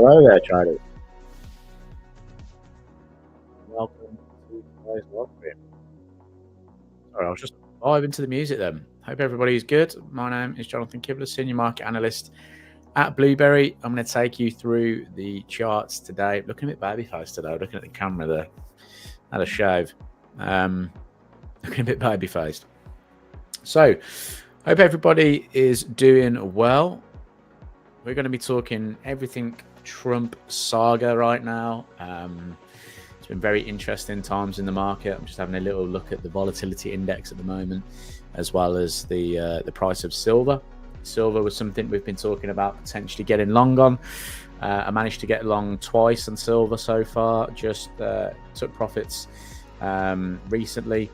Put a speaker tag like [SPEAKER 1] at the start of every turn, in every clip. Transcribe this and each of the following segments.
[SPEAKER 1] Hello there, traders. Welcome to today's live stream. Sorry, I was just vibing to the music then. Hope everybody's good. My name is Jonathan Kibler, Senior Market Analyst at Blueberry. I'm going to take you through the charts today. Looking a bit baby-faced today. Looking at the camera there. Had a shave. Looking a bit baby-faced. So, hope everybody is doing well. We're going to be talking everything Trump saga right now. It's been very interesting times in the market. I'm just having a little look at the volatility index at the moment, as well as the price of silver. Silver was something we've been talking about potentially getting long on. I managed to get long twice on silver so far. Just took profits recently,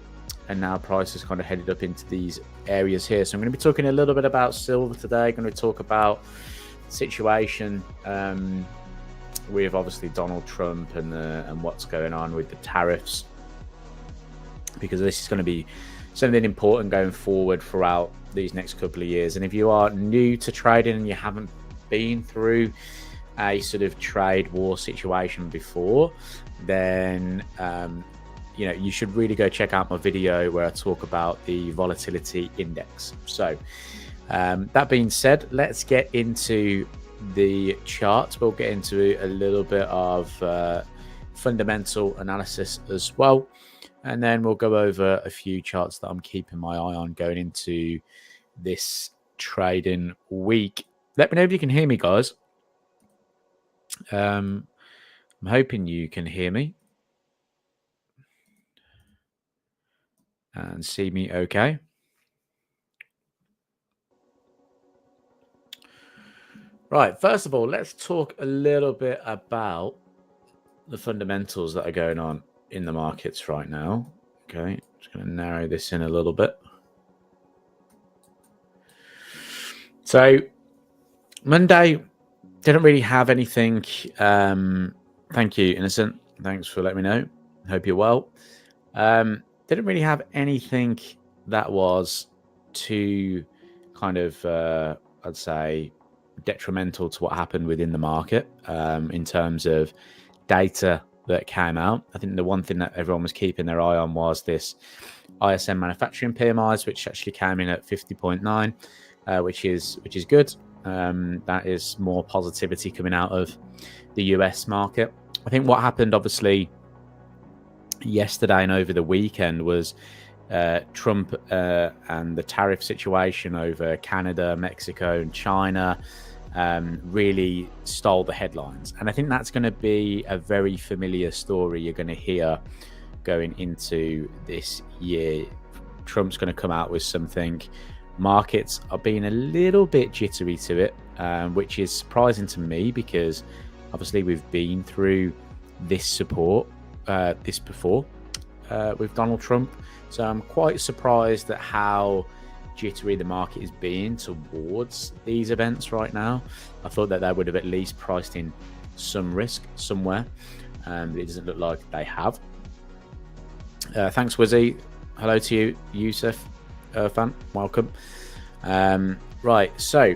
[SPEAKER 1] and now price has kind of headed up into these areas here. So I'm going to be talking a little bit about silver today. I'm going to talk about situation with obviously Donald Trump and what's going on with the tariffs, because this is going to be something important going forward throughout these next couple of years. And if you are new to trading and you haven't been through a sort of trade war situation before, then you should really go check out my video where I talk about the volatility index. So that being said, let's get into the charts. We'll get into a little bit of fundamental analysis as well, and then we'll go over a few charts that I'm keeping my eye on going into this trading week. Let me know if you can hear me, guys. I'm hoping you can hear me and see me okay. Right, first of all, let's talk a little bit about the fundamentals that are going on in the markets right now. Okay, just going to narrow this in a little bit. So, Monday didn't really have anything. Thank you, Innocent. Thanks for letting me know. Hope you're well. Didn't really have anything that was too kind of, I'd say, detrimental to what happened within the market in terms of data that came out. I think the one thing that everyone was keeping their eye on was this ISM manufacturing PMIs, which actually came in at 50.9, which is good. That is more positivity coming out of the US market. I think what happened obviously yesterday and over the weekend was Trump and the tariff situation over Canada, Mexico, and China really stole the headlines. And I think that's going to be a very familiar story you're going to hear going into this year. Trump's going to come out with something. Markets are being a little bit jittery to it, which is surprising to me, because obviously we've been through this before with Donald Trump. So I'm quite surprised at how jittery the market is being towards these events right now. I thought that they would have at least priced in some risk somewhere, but it doesn't look like they have. Thanks, Wizzy. Hello to you, Yusuf fan. Welcome. Right, so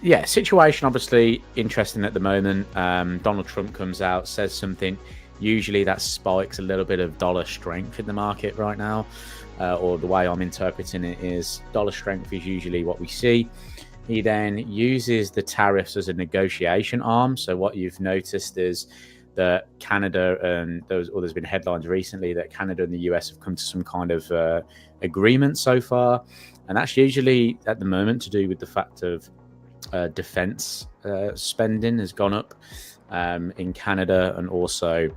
[SPEAKER 1] yeah, situation obviously interesting at the moment. Donald Trump comes out, says something. Usually that spikes a little bit of dollar strength in the market right now, or the way I'm interpreting it is dollar strength is usually what we see. He then uses the tariffs as a negotiation arm. So what you've noticed is that Canada and there's been headlines recently that Canada and the US have come to some kind of agreement so far, and that's usually at the moment to do with the fact of defense spending has gone up in Canada, and also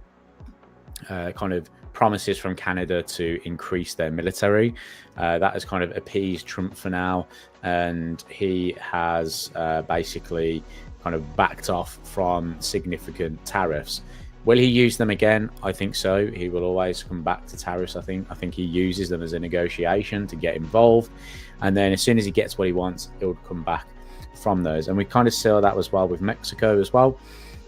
[SPEAKER 1] kind of promises from Canada to increase their military. That has kind of appeased Trump for now, and he has basically kind of backed off from significant tariffs. Will he use them again? I think so. He will always come back to tariffs. I think he uses them as a negotiation to get involved, and then as soon as he gets what he wants, he'll come back from those. And we kind of saw that as well with Mexico as well.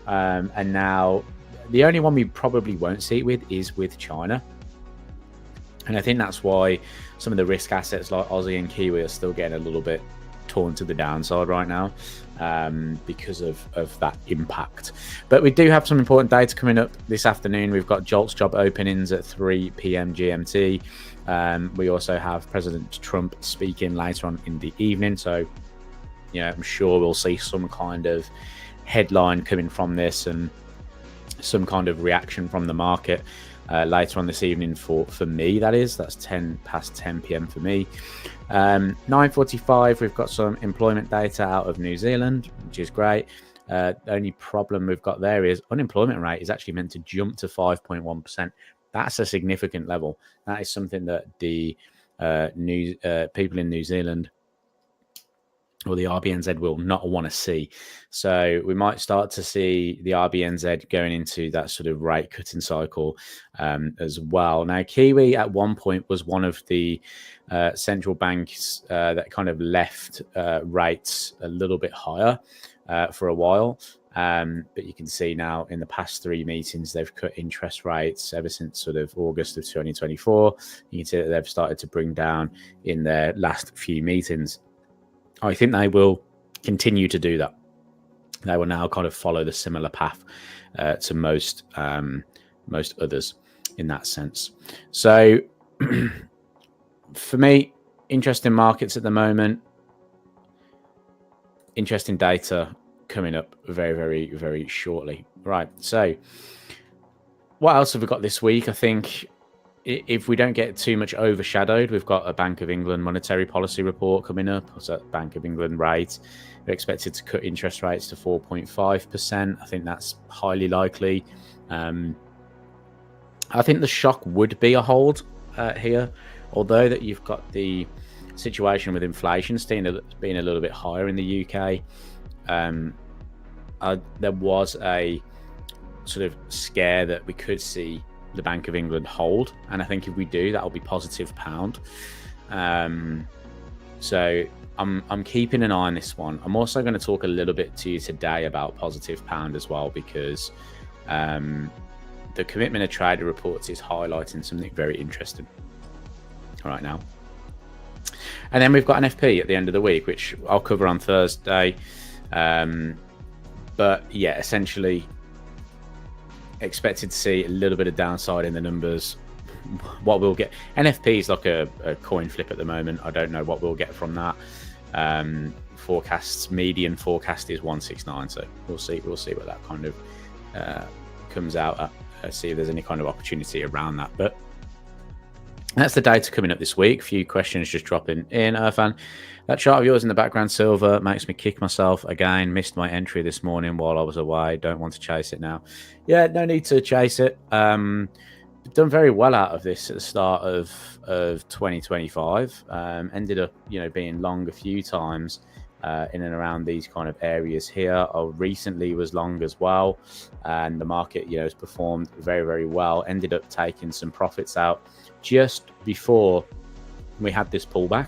[SPEAKER 1] And now the only one we probably won't see it with is with China. And I think that's why some of the risk assets like Aussie and Kiwi are still getting a little bit fallen to the downside right now because of that impact. But we do have some important data coming up this afternoon. We've got JOLTS job openings at 3 p.m. GMT. We also have President Trump speaking later on in the evening. So, I'm sure we'll see some kind of headline coming from this and some kind of reaction from the market later on this evening for me, that's 10 past 10 p.m. for me. 9:45, we've got some employment data out of New Zealand, which is great. The only problem we've got there is unemployment rate is actually meant to jump to 5.1%. That's a significant level. That is something that the people in New Zealand or the RBNZ will not want to see. So we might start to see the RBNZ going into that sort of rate cutting cycle as well. Now, Kiwi at one point was one of the central banks that kind of left rates a little bit higher for a while. But you can see now in the past 3 meetings, they've cut interest rates ever since sort of August of 2024. You can see that they've started to bring down in their last few meetings. I think they will continue to do that. They will now kind of follow the similar path to most others in that sense. So for me, interesting markets at the moment. Interesting data coming up very, very, very shortly. Right. So what else have we got this week? I think if we don't get too much overshadowed, we've got a Bank of England monetary policy report coming up. So Bank of England rate, they're expected to cut interest rates to 4.5%. I think that's highly likely. I think the shock would be a hold here, although that you've got the situation with inflation being a little bit higher in the UK. There was a sort of scare that we could see the Bank of England hold, and I think if we do, that will be positive pound. So I'm keeping an eye on this one. I'm also going to talk a little bit to you today about positive pound as well, because the Commitment of Trader reports is highlighting something very interesting right now. And then we've got an FP at the end of the week, which I'll cover on Thursday. But yeah, essentially expected to see a little bit of downside in the numbers. What we'll get, NFP is like a coin flip at the moment. I don't know what we'll get from that. Median forecast is 169, so we'll see what that kind of comes out at. See if there's any kind of opportunity around that. But that's the data coming up this week. A few questions just dropping in. Irfan, that chart of yours in the background, silver, makes me kick myself again. Missed my entry this morning while I was away. Don't want to chase it now. Yeah, no need to chase it. Done very well out of this at the start of 2025. Ended up, being long a few times in and around these kind of areas here. I recently was long as well, and the market, has performed very, very well. Ended up taking some profits out just before we had this pullback,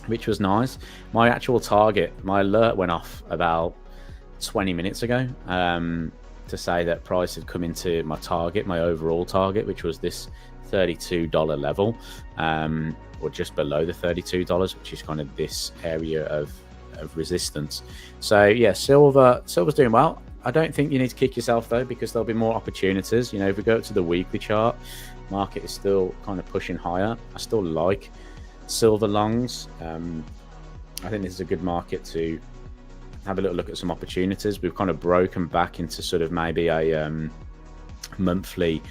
[SPEAKER 1] which was nice. My actual target, my alert went off about 20 minutes ago to say that price had come into my target, my overall target, which was this $32 level, or just below the $32, which is kind of this area of resistance. So yeah, silver's doing well. I don't think you need to kick yourself though, because there'll be more opportunities. If we go up to the weekly chart, market is still kind of pushing higher. I still like silver longs. I think this is a good market to have a little look at some opportunities. We've kind of broken back into sort of maybe a monthly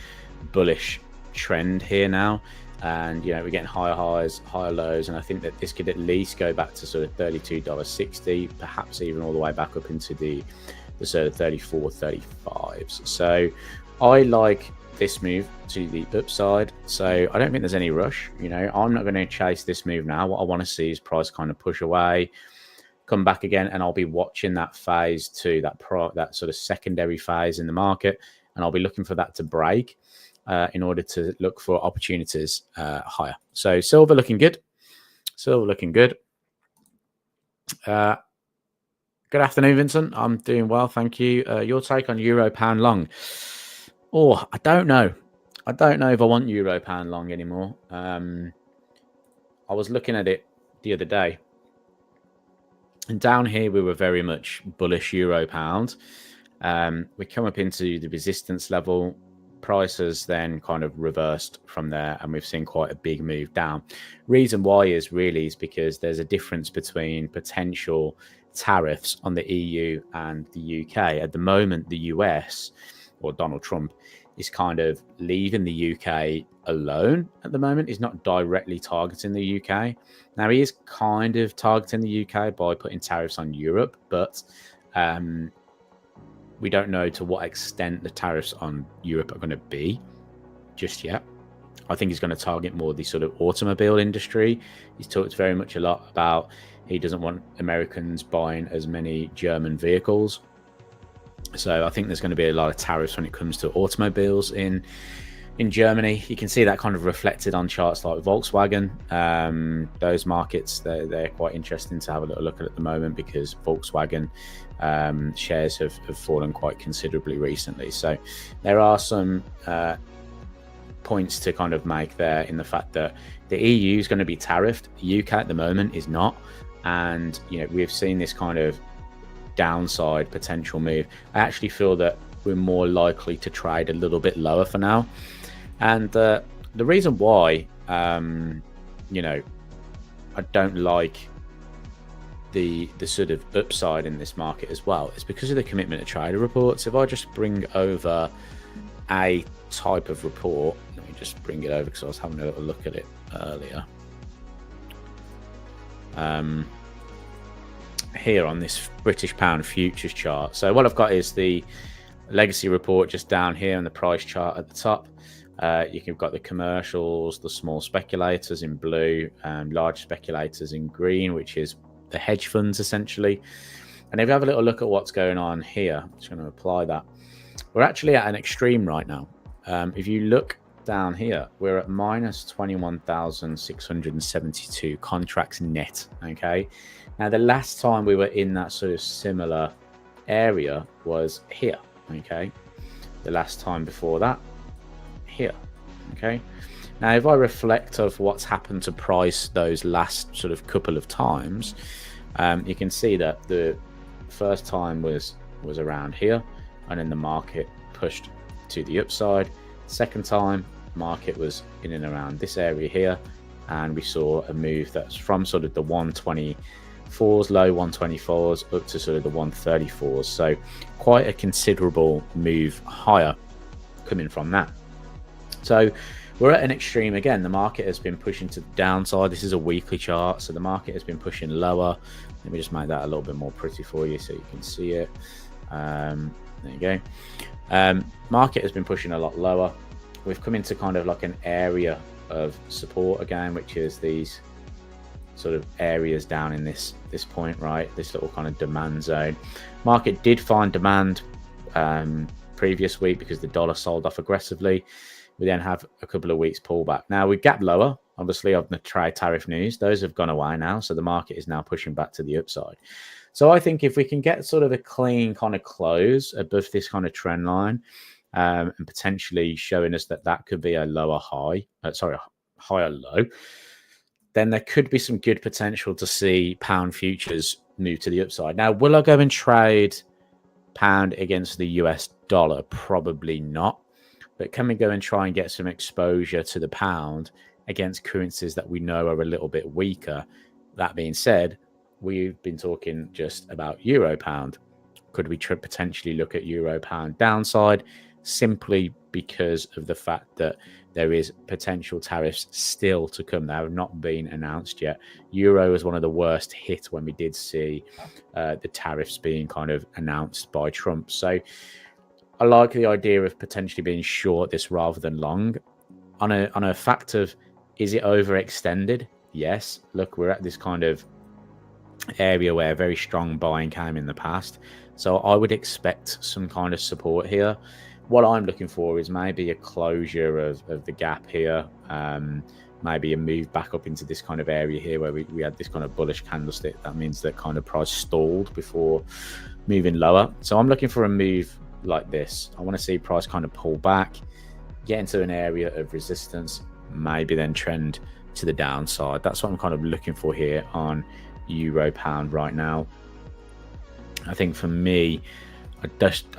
[SPEAKER 1] bullish trend here now, and we're getting higher highs, higher lows, and I think that this could at least go back to sort of $32.60, perhaps even all the way back up into the sort of 34, 35s. So I like this move to the upside, so I don't think there's any rush. I'm not going to chase this move now. What I want to see is price kind of push away, come back again, and I'll be watching that phase two, that sort of secondary phase in the market, and I'll be looking for that to break in order to look for opportunities higher. So silver looking good. Good afternoon, Vincent. I'm doing well, thank you. Your take on euro pound long? Oh, I don't know if I want euro pound long anymore. I was looking at it the other day, And down here, we were very much bullish euro pound. We come up into the resistance level. Prices then kind of reversed from there, and we've seen quite a big move down. Reason why is because there's a difference between potential tariffs on the EU and the UK. At the moment, the US, or Donald Trump, is kind of leaving the UK alone at the moment. He's not directly targeting the UK. Now, he is kind of targeting the UK by putting tariffs on Europe, but we don't know to what extent the tariffs on Europe are going to be just yet. I think he's going to target more the sort of automobile industry. He's talked very much a lot about he doesn't want Americans buying as many German vehicles. So I think there's going to be a lot of tariffs when it comes to automobiles in Germany. You can see that kind of reflected on charts like Volkswagen. Those markets, they're quite interesting to have a little look at the moment, because Volkswagen shares have fallen quite considerably recently. So there are some points to kind of make there in the fact that the EU is going to be tariffed. The UK at the moment is not. And, you know, we've seen this kind of downside potential move. I actually feel that we're more likely to trade a little bit lower for now. And the reason why, you know, I don't like the sort of upside in this market as well is because of the commitment to trader reports. If I just bring over a type of report, let me just bring it over because I was having a little look at it earlier. Here on this British pound futures chart. So what I've got is the legacy report just down here and the price chart at the top. You've got the commercials, the small speculators in blue, large speculators in green, which is the hedge funds essentially. And if you have a little look at what's going on here, I'm just going to apply that. We're actually at an extreme right now. If you look down here, we're at minus 21,672 contracts net. Okay. Now, the last time we were in that sort of similar area was here. Okay. The last time before that, here. Okay. Now, if I reflect of what's happened to price those last sort of couple of times, you can see that the first time was around here, and then the market pushed to the upside. Second time, market was in and around this area here, and we saw a move that's from sort of the 124s, low 124s, up to sort of the 134s. So quite a considerable move higher coming from that. So we're at an extreme again. The market has been pushing to the downside. This is a weekly chart, so the market has been pushing lower. Let me just make that a little bit more pretty for you so you can see it. There you go. Market has been pushing a lot lower. We've come into kind of like an area of support again, which is these sort of areas down in this point, right? This little kind of demand zone. Market did find demand previous week because the dollar sold off aggressively. We then have a couple of weeks pullback. Now we gap lower, obviously, of the trade tariff news. Those have gone away now, so the market is now pushing back to the upside. So I think if we can get sort of a clean kind of close above this kind of trend line, and potentially showing us that that could be a lower high, higher low, then there could be some good potential to see pound futures move to the upside. Now, will I go and trade pound against the US dollar? Probably not. But can we go and try and get some exposure to the pound against currencies that we know are a little bit weaker? That being said, we've been talking just about euro pound. Could we potentially look at euro pound downside simply because of the fact that there is potential tariffs still to come? They have not been announced yet. Euro was one of the worst hit when we did see the tariffs being kind of announced by Trump. So I like the idea of potentially being short this rather than long. On a fact of, is it overextended? Yes. Look, we're at this kind of area where very strong buying came in the past. So I would expect some kind of support here. What I'm looking for is maybe a closure of the gap here, maybe a move back up into this kind of area here where we had this kind of bullish candlestick. That means that kind of price stalled before moving lower. So I'm looking for a move like this. I want to see price kind of pull back, get into an area of resistance, maybe then trend to the downside. That's what I'm kind of looking for here on euro pound right now. I think for me, I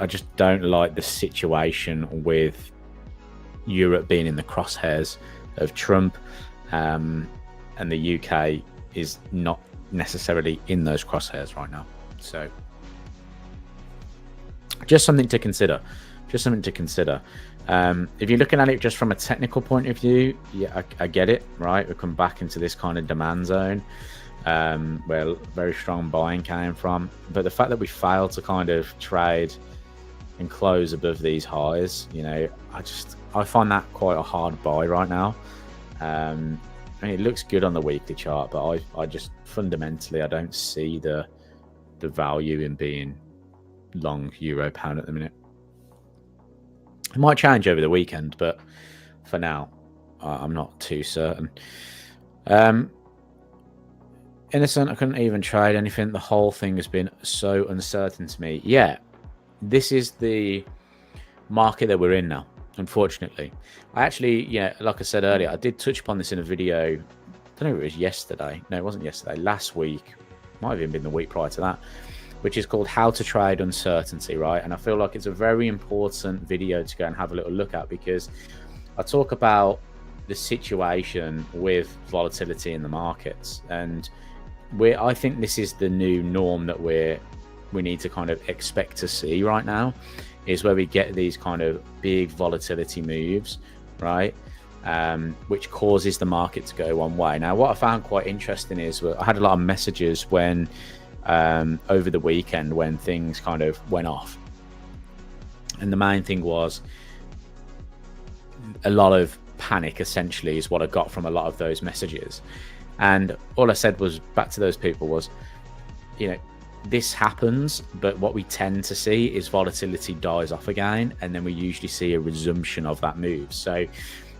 [SPEAKER 1] just don't like the situation with Europe being in the crosshairs of Trump, and the UK is not necessarily in those crosshairs right now. So just something to consider. Just something to consider. If you're looking at it just from a technical point of view, yeah, I get it, right? We'll come back into this kind of demand zone where very strong buying came from. But the fact that we failed to kind of trade and close above these highs, you know, I find that quite a hard buy right now. I mean, it looks good on the weekly chart, but I just fundamentally I don't see the value in being long euro pound at the minute. It might change over the weekend, but for now, I'm not too certain. Innocent, I couldn't even trade anything. The whole thing has been so uncertain to me. Yeah, this is the market that we're in now, unfortunately. I actually, yeah, like I said earlier, I did touch upon this in a video. I don't know if it was yesterday. No, it wasn't yesterday. Last week. Might have even been the week prior to that, which is called How to Trade Uncertainty, right? And I feel like it's a very important video to go and have a little look at, because I talk about the situation with volatility in the markets, and I think this is the new norm that we need to kind of expect to see right now, is where we get these kind of big volatility moves, right? Which causes the market to go one way. Now, what I found quite interesting is I had a lot of messages when over the weekend when things kind of went off, and the main thing was a lot of panic, essentially, is what I got from a lot of those messages. And all I said was back to those people was, you know, this happens, but what we tend to see is volatility dies off again, and then we usually see a resumption of that move. So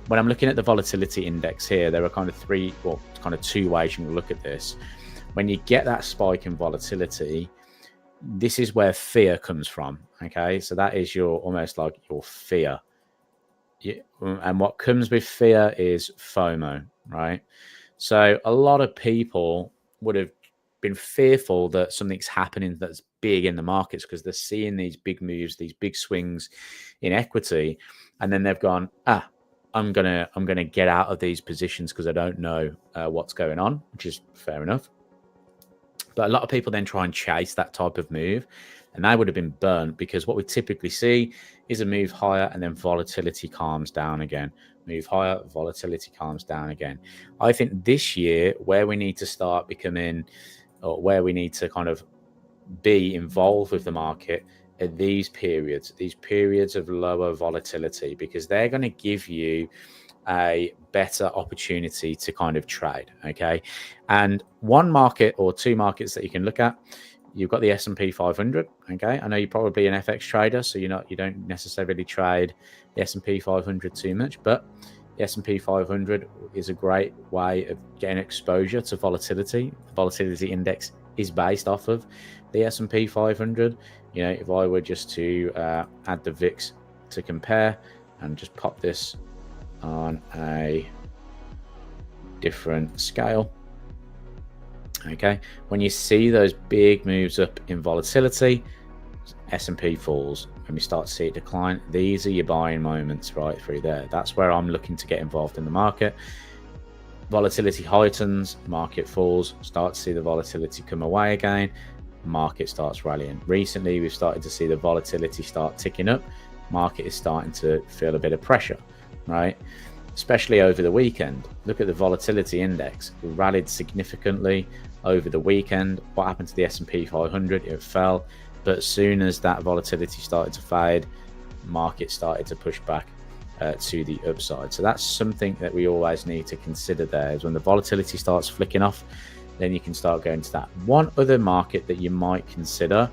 [SPEAKER 1] when I'm looking at the volatility index here, there are kind of two ways you can look at this. When you get that spike in volatility, this is where fear comes from. Okay, so that is almost like your fear. And what comes with fear is FOMO, right? So a lot of people would have been fearful that something's happening that's big in the markets because they're seeing these big moves, these big swings in equity, and then they've gone, I'm gonna get out of these positions because I don't know what's going on, which is fair enough. But a lot of people then try and chase that type of move, and they would have been burnt, because what we typically see is a move higher and then volatility calms down again. Move higher, volatility calms down again. I think this year, where we need to start becoming, or where we need to kind of be involved with the market, are these periods of lower volatility, because they're going to give you a better opportunity to kind of trade. Okay, and one market or two markets that you can look at, you've got the S&P 500. Okay, I know you're probably an FX trader, so you don't necessarily trade the S&P 500 too much, but the S&P 500 is a great way of getting exposure to volatility. The volatility index is based off of the S&P 500. You know, if I were just to add the VIX to compare and just pop this on a different scale. Okay, when you see those big moves up in volatility, S&P falls. When we start to see it decline, these are your buying moments right through there. That's where I'm looking to get involved in the market. Volatility heightens, market falls, start to see the volatility come away again, market starts rallying. Recently, we've started to see the volatility start ticking up. Market is starting to feel a bit of pressure, right? Especially over the weekend. Look at the volatility index. It rallied significantly over the weekend. What happened to the S&P 500? It fell. But as soon as that volatility started to fade, market started to push back to the upside. So that's something that we always need to consider there, is when the volatility starts flicking off, then you can start going to that. One other market that you might consider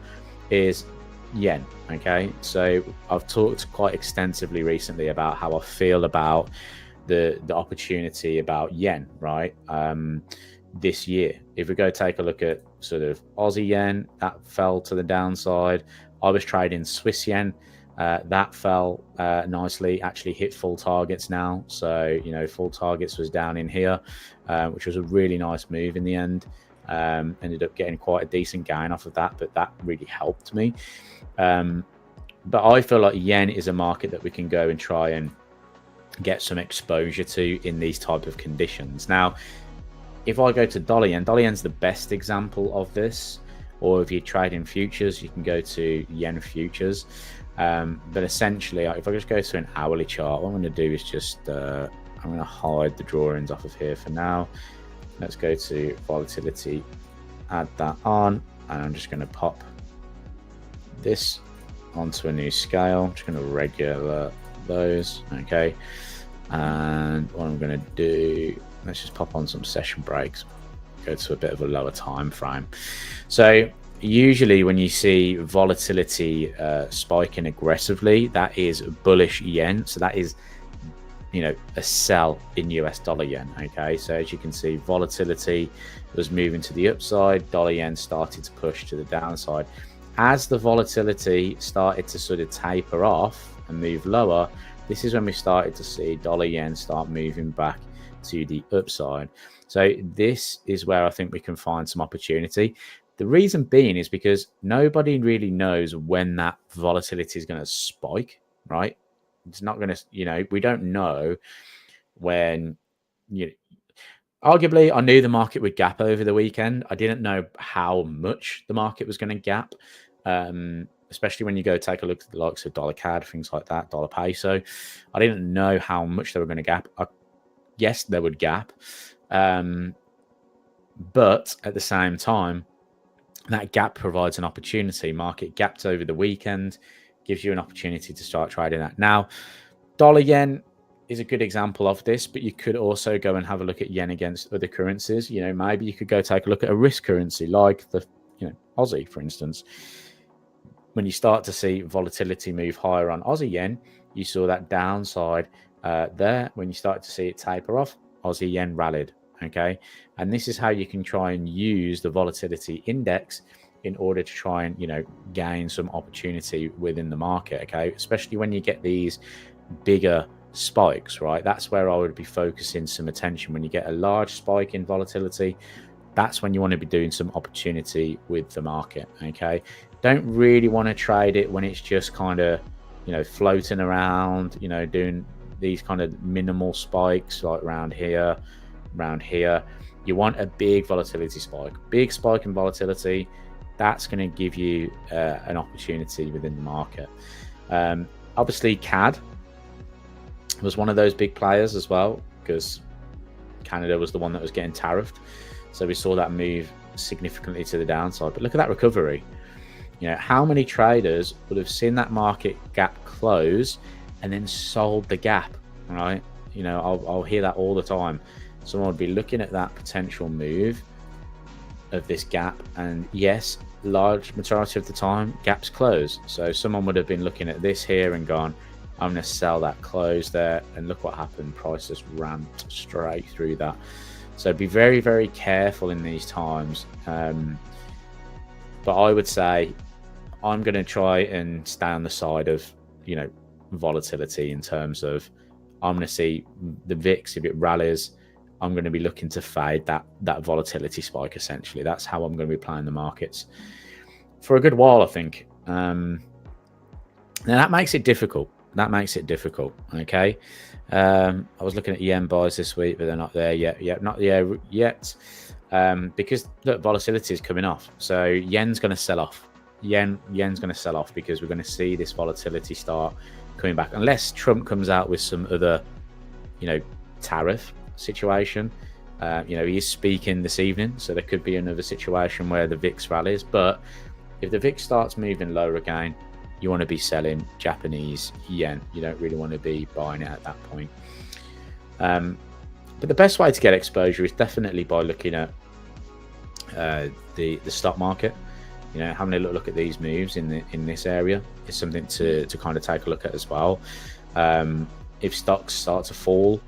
[SPEAKER 1] is yen. Okay, so I've talked quite extensively recently about how I feel about the opportunity about yen, right? This year, if we go take a look at sort of Aussie yen, that fell to the downside. I was trading Swiss yen, that fell nicely, actually hit full targets now. So, you know, full targets was down in here, which was a really nice move in the end. Ended up getting quite a decent gain off of that, but that really helped me. But I feel like yen is a market that we can go and try and get some exposure to in these type of conditions. Now, if I go to dollar yen's the best example of this. Or if you trade in futures, you can go to yen futures. But essentially, if I just go to an hourly chart, what I'm going to do is just, I'm going to hide the drawings off of here for now. Let's go to volatility, add that on, and I'm just going to pop this onto a new scale. I'm just going to regular those, okay? And what I'm going to do, let's just pop on some session breaks. Go to a bit of a lower time frame. So usually when you see volatility spiking aggressively, that is bullish yen. So that is, you know, a sell in US dollar yen. Okay, so as you can see, volatility was moving to the upside, dollar yen started to push to the downside. As the volatility started to sort of taper off and move lower, this is when we started to see dollar yen start moving back to the upside. So this is where I think we can find some opportunity. The reason being is because nobody really knows when that volatility is going to spike, right? It's not going to, you know, we don't know when, you know, arguably I knew the market would gap over the weekend. I didn't know how much the market was going to gap, especially when you go take a look at the likes of dollar CAD, things like that, dollar peso. I didn't know how much they were going to gap. Yes, they would gap. But at the same time, that gap provides an opportunity. Market gapped over the weekend, gives you an opportunity to start trading that. Now, dollar yen is a good example of this, but you could also go and have a look at yen against other currencies. You know, maybe you could go take a look at a risk currency like the, you know, Aussie, for instance. When you start to see volatility move higher on Aussie yen, you saw that downside there. When you started to see it taper off, Aussie yen rallied. Okay, and this is how you can try and use the volatility index in order to try and, you know, gain some opportunity within the market. Okay, especially when you get these bigger spikes, right? That's where I would be focusing some attention. When you get a large spike in volatility, that's when you want to be doing some opportunity with the market. Okay, don't really want to trade it when it's just kind of, you know, floating around, you know, doing these kind of minimal spikes like around here. You want a big volatility spike, big spike in volatility. That's going to give you an opportunity within the market. Obviously CAD was one of those big players as well, because Canada was the one that was getting tariffed, so we saw that move significantly to the downside. But look at that recovery. You know, how many traders would have seen that market gap close and then sold the gap, right? You know, I'll hear that all the time. Someone would be looking at that potential move of this gap, and yes, large majority of the time gaps close. So someone would have been looking at this here and gone, I'm going to sell that close there, and look what happened. Prices ramped straight through that. So be very, very careful in these times. But I would say I'm going to try and stay on the side of, you know, volatility, in terms of I'm going to see the VIX, if it rallies, I'm going to be looking to fade that volatility spike. Essentially, that's how I'm going to be playing the markets for a good while, I think. Now that makes it difficult. Okay. I was looking at yen buys this week, but they're not there yet. Not there yet. Because look, volatility is coming off. So yen's going to sell off. Yen's going to sell off because we're going to see this volatility start coming back, unless Trump comes out with some other, you know, tariff situation. You know, he is speaking this evening, so there could be another situation where the VIX rallies. But if the VIX starts moving lower again, you want to be selling Japanese yen. You don't really want to be buying it at that point. But the best way to get exposure is definitely by looking at the stock market. You know, having a look at these moves in this area is something to kind of take a look at as well. If stocks start to fall,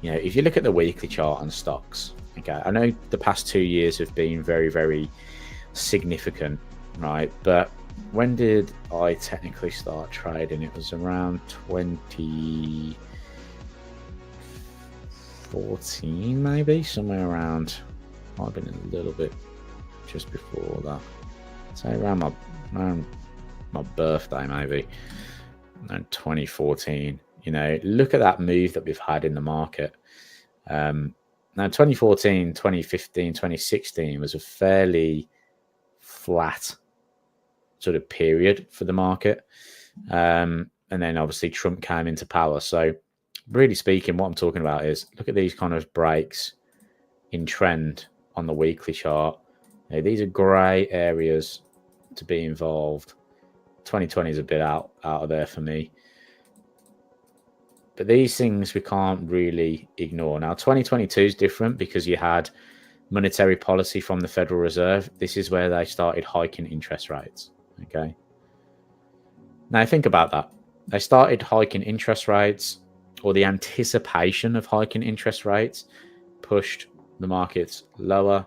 [SPEAKER 1] you know, if you look at the weekly chart on stocks, okay, I know the past 2 years have been very, very significant, right? But when did I technically start trading? It was around 2014, maybe, somewhere around. Might have been a little bit just before that. So around my birthday, maybe, and 2014. You know, look at that move that we've had in the market. Now, 2014, 2015, 2016 was a fairly flat sort of period for the market. And then obviously Trump came into power. So really speaking, what I'm talking about is look at these kind of breaks in trend on the weekly chart. You know, these are grey areas to be involved. 2020 is a bit out of there for me. But these things we can't really ignore. Now, 2022 is different because you had monetary policy from the Federal Reserve. This is where they started hiking interest rates. Okay. Now, think about that. They started hiking interest rates, or the anticipation of hiking interest rates pushed the markets lower.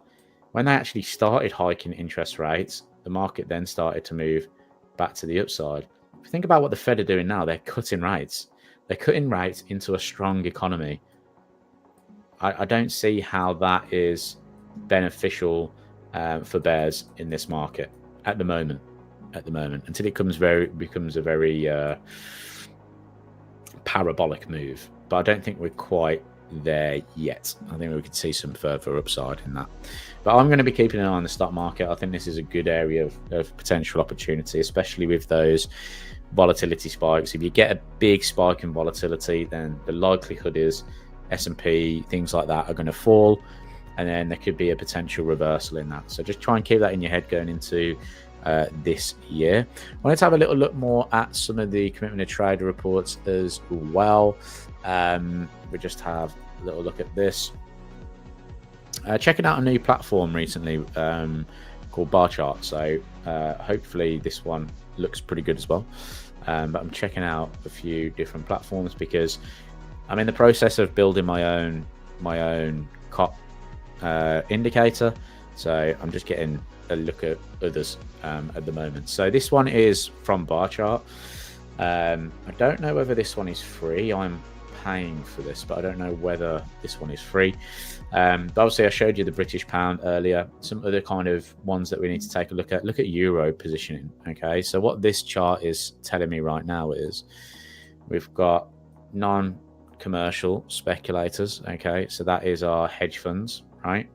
[SPEAKER 1] When they actually started hiking interest rates, the market then started to move back to the upside. If you think about what the Fed are doing now, they're cutting rates. They're cutting rates into a strong economy. I don't see how that is beneficial for bears in this market at the moment. Until it becomes a very parabolic move. But I don't think we're quite there yet. I think we could see some further upside in that. But I'm going to be keeping an eye on the stock market. I think this is a good area of potential opportunity, especially with those volatility spikes. If you get a big spike in volatility, then the likelihood is S&P, things like that, are going to fall, and then there could be a potential reversal in that. So just try and keep that in your head going into this year. I wanted to have a little look more at some of the commitment of trader reports as well. We just have a little look at this. Checking out a new platform recently called Bar Chart. So hopefully this one looks pretty good as well. But I'm checking out a few different platforms because I'm in the process of building my own COP indicator. So I'm just getting a look at others at the moment. So this one is from Bar Chart. I don't know whether this one is free. I'm paying for this, but I don't know whether this one is free. But obviously I showed you the British pound earlier. Some other kind of ones that we need to take a look at. Look at euro positioning. Okay, so what this chart is telling me right now is we've got non-commercial speculators. Okay, so that is our hedge funds, right?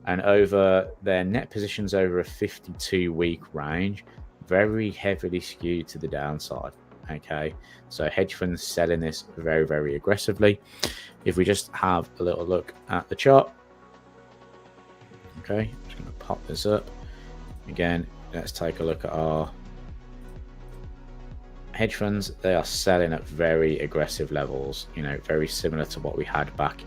[SPEAKER 1] And over their net positions over a 52-week range, very heavily skewed to the downside. Okay, so hedge funds selling this very, very aggressively. If we just have a little look at the chart, okay, I'm just going to pop this up again. Let's take a look at our hedge funds. They are selling at very aggressive levels, you know, very similar to what we had back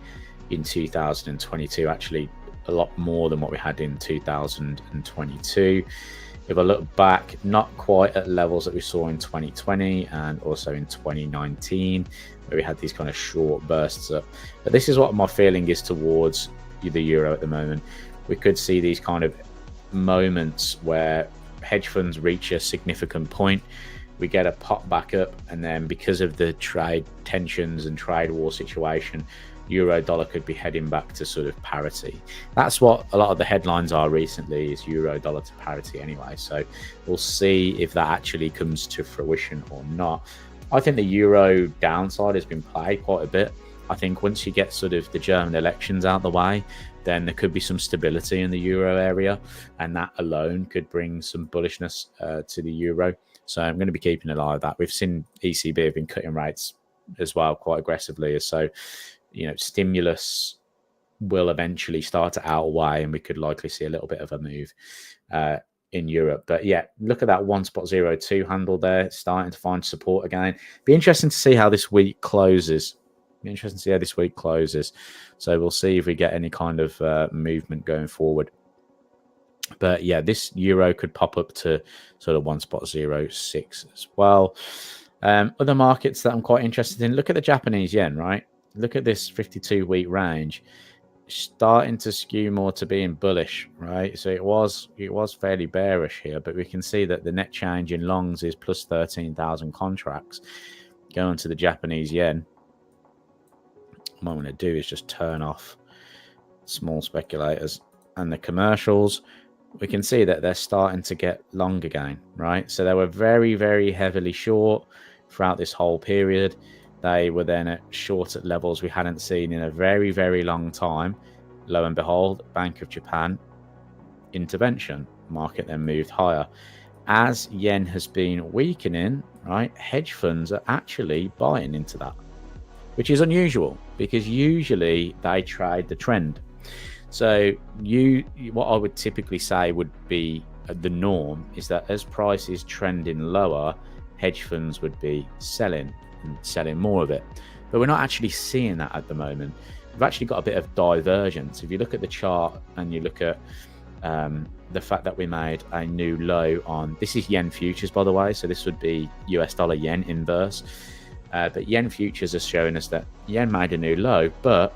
[SPEAKER 1] in 2022, actually a lot more than what we had in 2022. If I look back, not quite at levels that we saw in 2020 and also in 2019, where we had these kind of short bursts up. But this is what my feeling is towards the euro at the moment. We could see these kind of moments where hedge funds reach a significant point, we get a pop back up, and then because of the trade tensions and trade war situation, euro dollar could be heading back to sort of parity. That's what a lot of the headlines are recently, is euro dollar to parity anyway. So we'll see if that actually comes to fruition or not. I think the euro downside has been played quite a bit. I think once you get sort of the German elections out the way, then there could be some stability in the euro area, and that alone could bring some bullishness to the euro. So I'm going to be keeping an eye on that. We've seen ECB have been cutting rates as well quite aggressively. So, you know, stimulus will eventually start to outweigh, and we could likely see a little bit of a move in Europe. But yeah, look at that 1.02 handle there, starting to find support again. Be interesting to see how this week closes. So we'll see if we get any kind of movement going forward. But yeah, this euro could pop up to sort of 1.06 as well. Other markets that I'm quite interested in, look at the Japanese yen, right? Look at this 52-week range, starting to skew more to being bullish, right? So it was fairly bearish here, but we can see that the net change in longs is plus 13,000 contracts going to the Japanese yen. What I'm going to do is just turn off small speculators and the commercials. we can see that they're starting to get long again, right? So they were very, very heavily short throughout this whole period. They were then at short at levels we hadn't seen in a very, very long time. Lo and behold, Bank of Japan intervention. Market then moved higher. As yen has been weakening, right, hedge funds are actually buying into that, which is unusual because usually they trade the trend. So what I would typically say would be the norm is that as price is trending lower, hedge funds would be selling and selling more of it. But we're not actually seeing that at the moment. We've actually got a bit of divergence. If you look at the chart and you look at the fact that we made a new low on, this is yen futures, by the way, so this would be US dollar yen inverse. But yen futures are showing us that yen made a new low, but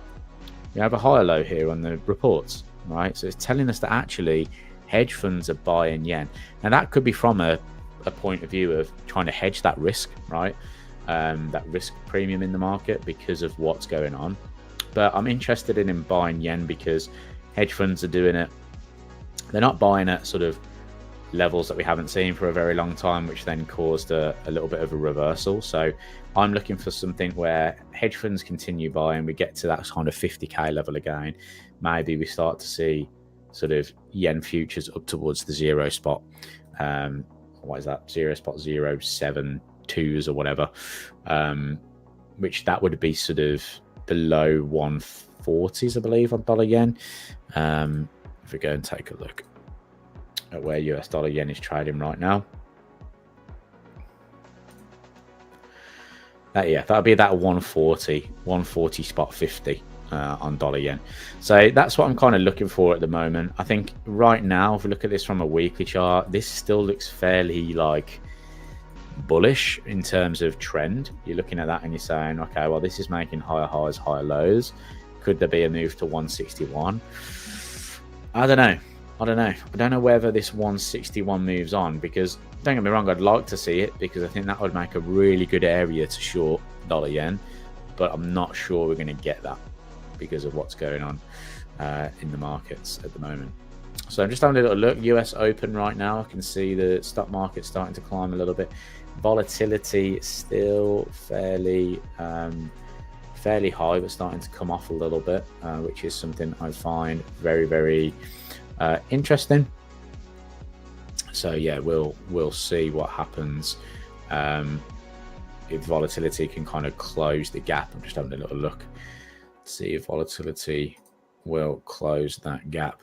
[SPEAKER 1] we have a higher low here on the reports, right? So it's telling us that actually hedge funds are buying yen. Now that could be from a point of view of trying to hedge that risk, right? That risk premium in the market because of what's going on. But I'm interested in buying yen because hedge funds are doing it. They're not buying at sort of levels that we haven't seen for a very long time, which then caused a little bit of a reversal. So I'm looking for something where hedge funds continue buying, we get to that kind of 50k level again. Maybe we start to see sort of yen futures up towards the zero spot. What is that? 0.072s or whatever. Which that would be sort of below 140s, I believe, on dollar yen. If we go and take a look at where US dollar yen is trading right now. That'll be that 140 spot 50 on dollar yen. So that's what I'm kind of looking for at the moment. I think right now, if we look at this from a weekly chart, this still looks fairly like bullish in terms of trend. You're looking at that and you're saying, okay, well, this is making higher highs, higher lows. Could there be a move to 161? I don't know. I don't know whether this 161 moves on, because don't get me wrong, I'd like to see it because I think that would make a really good area to short dollar yen, but I'm not sure we're going to get that because of what's going on in the markets at the moment. So I'm just having a little look. US open right now. I can see the stock market starting to climb a little bit. Volatility still fairly high, but starting to come off a little bit, which is something I find very, very interesting. So yeah, we'll see what happens if volatility can kind of close the gap. I'm just having a little look to see if volatility will close that gap.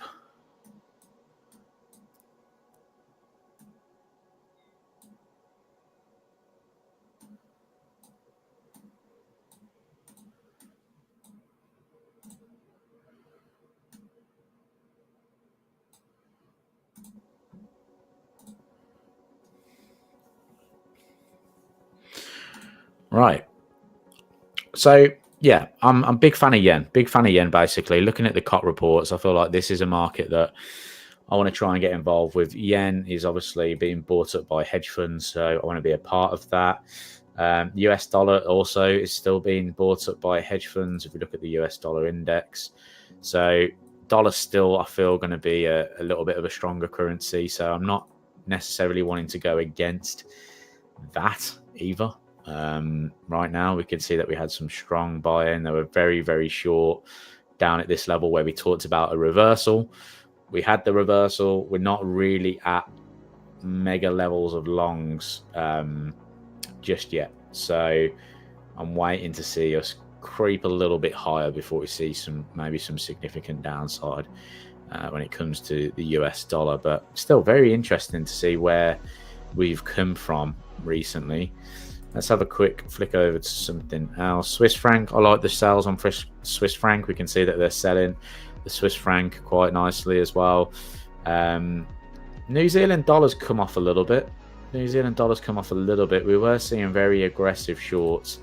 [SPEAKER 1] Right. So yeah, I'm a big fan of yen. Basically, looking at the COT reports, I feel like this is a market that I want to try and get involved with. Yen is obviously being bought up by hedge funds, so I want to be a part of that. US dollar also is still being bought up by hedge funds if we look at the US dollar index. So dollar still, I feel, going to be a little bit of a stronger currency. So I'm not necessarily wanting to go against that either. Right now we can see that we had some strong buy-in. They were very, very short down at this level where we talked about a reversal. We had the reversal. We're not really at mega levels of longs just yet, so I'm waiting to see us creep a little bit higher before we see maybe some significant downside when it comes to the US dollar. But still very interesting to see where we've come from recently. Let's have a quick flick over to something else. Swiss franc. I like the sales on Swiss franc. We can see that they're selling the Swiss franc quite nicely as well. New Zealand dollars come off a little bit. We were seeing very aggressive shorts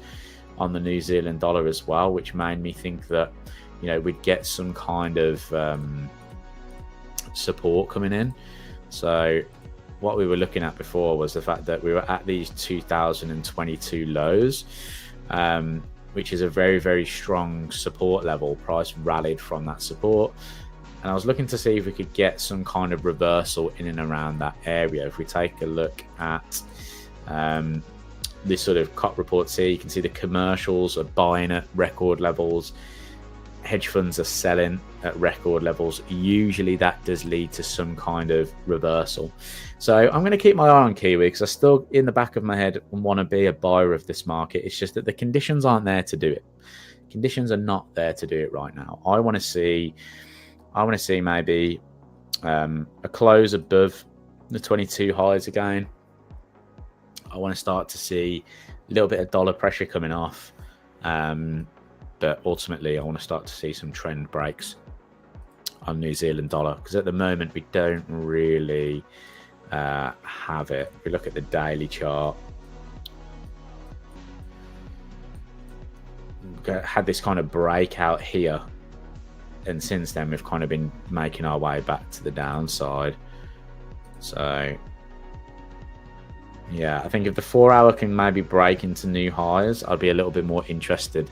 [SPEAKER 1] on the New Zealand dollar as well, which made me think that, you know, we'd get some kind of support coming in. So what we were looking at before was the fact that we were at these 2022 lows, which is a very, very strong support level. Price rallied from that support. And I was looking to see if we could get some kind of reversal in and around that area. If we take a look at this sort of COT reports here, you can see the commercials are buying at record levels, hedge funds are selling at record levels. Usually that does lead to some kind of reversal. So I'm going to keep my eye on Kiwi, because I still in the back of my head want to be a buyer of this market. It's just that the conditions aren't there to do it. Conditions are not there to do it right now. I want to see maybe a close above the 22 highs again. I want to start to see a little bit of dollar pressure coming off. But ultimately, I want to start to see some trend breaks on New Zealand dollar, because at the moment, we don't really have it. If we look at the daily chart, had this kind of breakout here. And since then, we've kind of been making our way back to the downside. So yeah, I think if the 4-hour can maybe break into new highs, I'd be a little bit more interested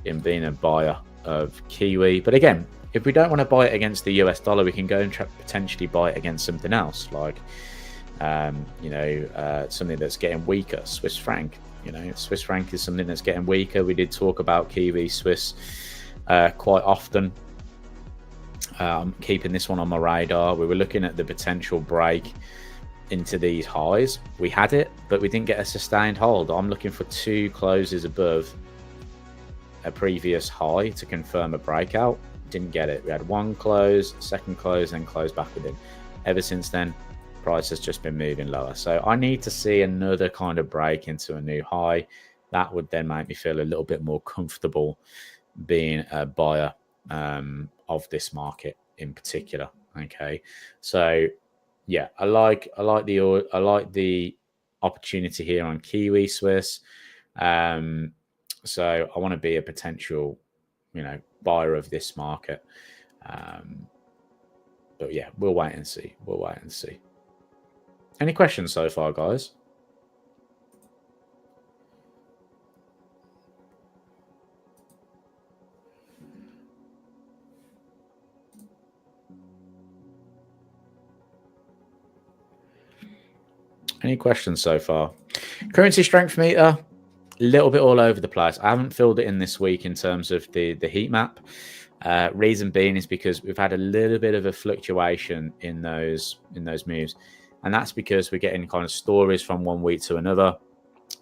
[SPEAKER 1] in being a buyer of Kiwi. But again, if we don't want to buy it against the US dollar, we can go and potentially buy it against something else, like something that's getting weaker. Swiss franc. Swiss franc is something that's getting weaker. We did talk about Kiwi Swiss quite often. I'm keeping this one on my radar. We were looking at the potential break into these highs. We had it, but we didn't get a sustained hold. I'm looking for 2 closes above a previous high to confirm a breakout. Didn't get it. We had 1 close, 2nd close, then close back within. Ever since then, price has just been moving lower. So I need to see another kind of break into a new high. That would then make me feel a little bit more comfortable being a buyer of this market in particular. Okay, so yeah, I like the opportunity here on Kiwi Swiss. So I want to be a potential, buyer of this market. But yeah, we'll wait and see. Any questions so far, guys? Any questions so far? Currency strength meter, a little bit all over the place. I haven't filled it in this week in terms of the heat map. Reason being is because we've had a little bit of a fluctuation in those moves, and that's because we're getting kind of stories from one week to another.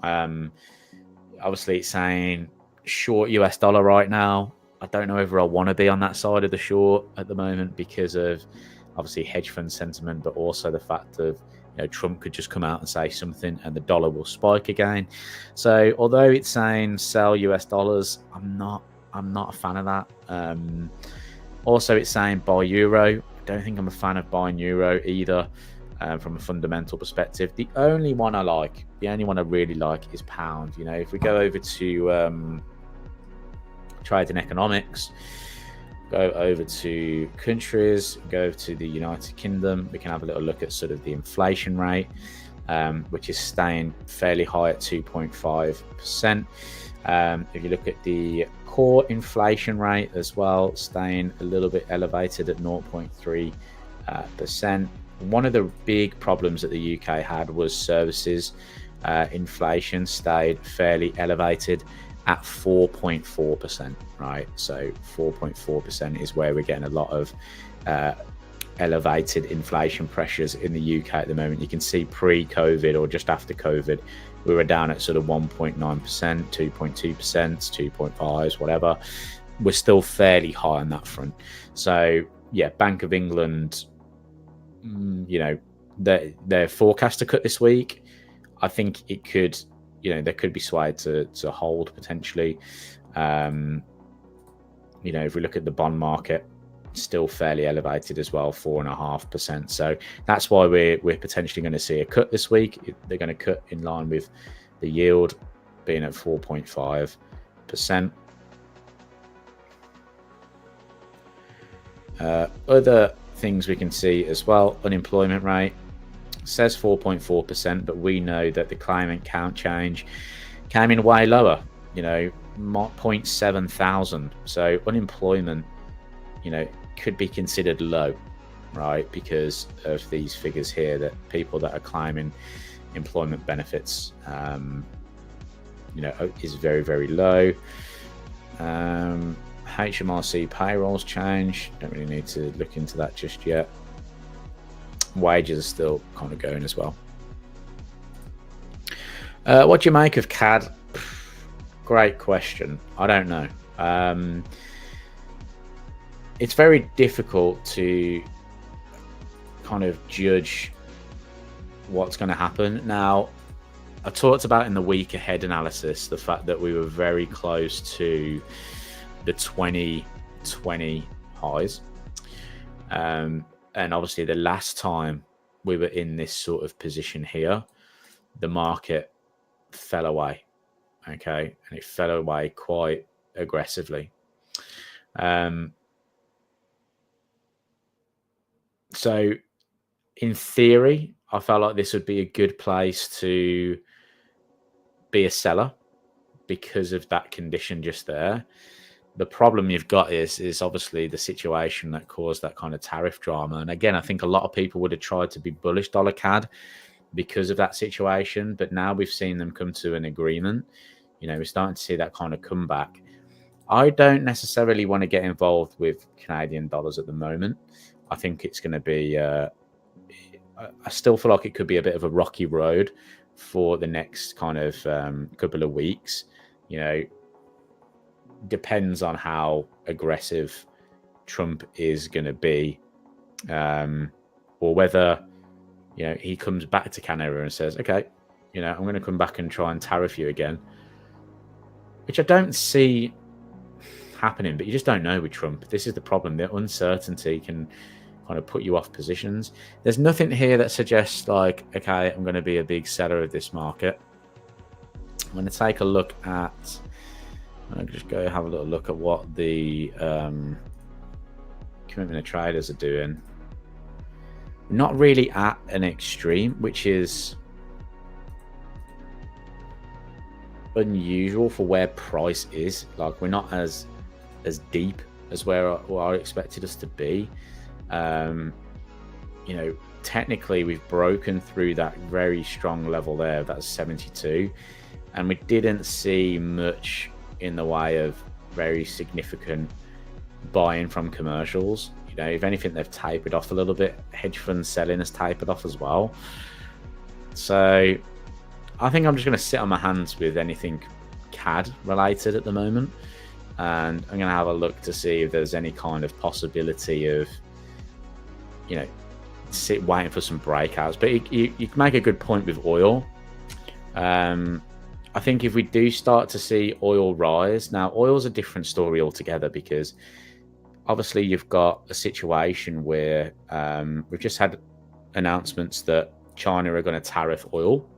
[SPEAKER 1] Obviously, it's saying short US dollar right now. I don't know whether I want to be on that side of the short at the moment because of obviously hedge fund sentiment, but also the fact of Trump could just come out and say something and the dollar will spike again. So although it's saying sell US dollars, I'm not a fan of that. Also, it's saying buy euro. I don't think I'm a fan of buying euro either. From a fundamental perspective, the only one I really like is pound. If we go over to trading economics, go over to countries, go to the United Kingdom, we can have a little look at sort of the inflation rate, which is staying fairly high at 2.5%. If you look at the core inflation rate as well, staying a little bit elevated at 0.3%. One of the big problems that the UK had was services inflation stayed fairly elevated at 4.4%, right? So 4.4% is where we're getting a lot of elevated inflation pressures in the UK at the moment. You can see pre-COVID or just after COVID, we were down at sort of 1.9%, 2.2%, 2.5s, whatever. We're still fairly high on that front. So yeah, Bank of England, they're forecast to cut this week. I think it could, there could be swayed to hold potentially. If we look at the bond market, still fairly elevated as well, 4.5%. So that's why we're potentially going to see a cut this week. They're going to cut in line with the yield being at 4.5%. Other things we can see as well, unemployment rate says 4.4%, but we know that the claimant count change came in way lower, 0.7 thousand. So unemployment, could be considered low, right? Because of these figures here, that people that are claiming employment benefits, is very, very low. HMRC payrolls change. Don't really need to look into that just yet. Wages are still kind of going as well. What do you make of CAD? Great question. I don't know. It's very difficult to kind of judge what's going to happen. Now, I talked about in the week ahead analysis the fact that we were very close to the 2020 highs. And obviously the last time we were in this sort of position here, the market fell away. Okay. And it fell away quite aggressively. So in theory, I felt like this would be a good place to be a seller because of that condition just there. The problem you've got is obviously the situation that caused that kind of tariff drama. And again, I think a lot of people would have tried to be bullish dollar CAD because of that situation. But now we've seen them come to an agreement. We're starting to see that kind of comeback. I don't necessarily want to get involved with Canadian dollars at the moment. I think it's going to be, I still feel like it could be a bit of a rocky road for the next kind of couple of weeks. Depends on how aggressive Trump is going to be, or whether he comes back to Canada and says, okay, I'm going to come back and try and tariff you again, which I don't see happening. But you just don't know with Trump. This is the problem. The uncertainty can kind of put you off positions. There's nothing here that suggests like, okay, I'm going to be a big seller of this market. I'm going to take a look at, I'll just go have a little look at what the commitment of traders are doing. Not really at an extreme, which is unusual for where price is. Like, we're not as deep as where I expected us to be. Technically we've broken through that very strong level there. That's 72, and we didn't see much in the way of very significant buying from commercials. If anything, they've tapered off a little bit. Hedge fund selling has tapered off as well. So I think I'm just going to sit on my hands with anything CAD related at the moment, and I'm going to have a look to see if there's any kind of possibility of waiting for some breakouts. But you can make a good point with oil. I think if we do start to see oil rise, now oil's a different story altogether, because obviously you've got a situation where we've just had announcements that China are going to tariff oil,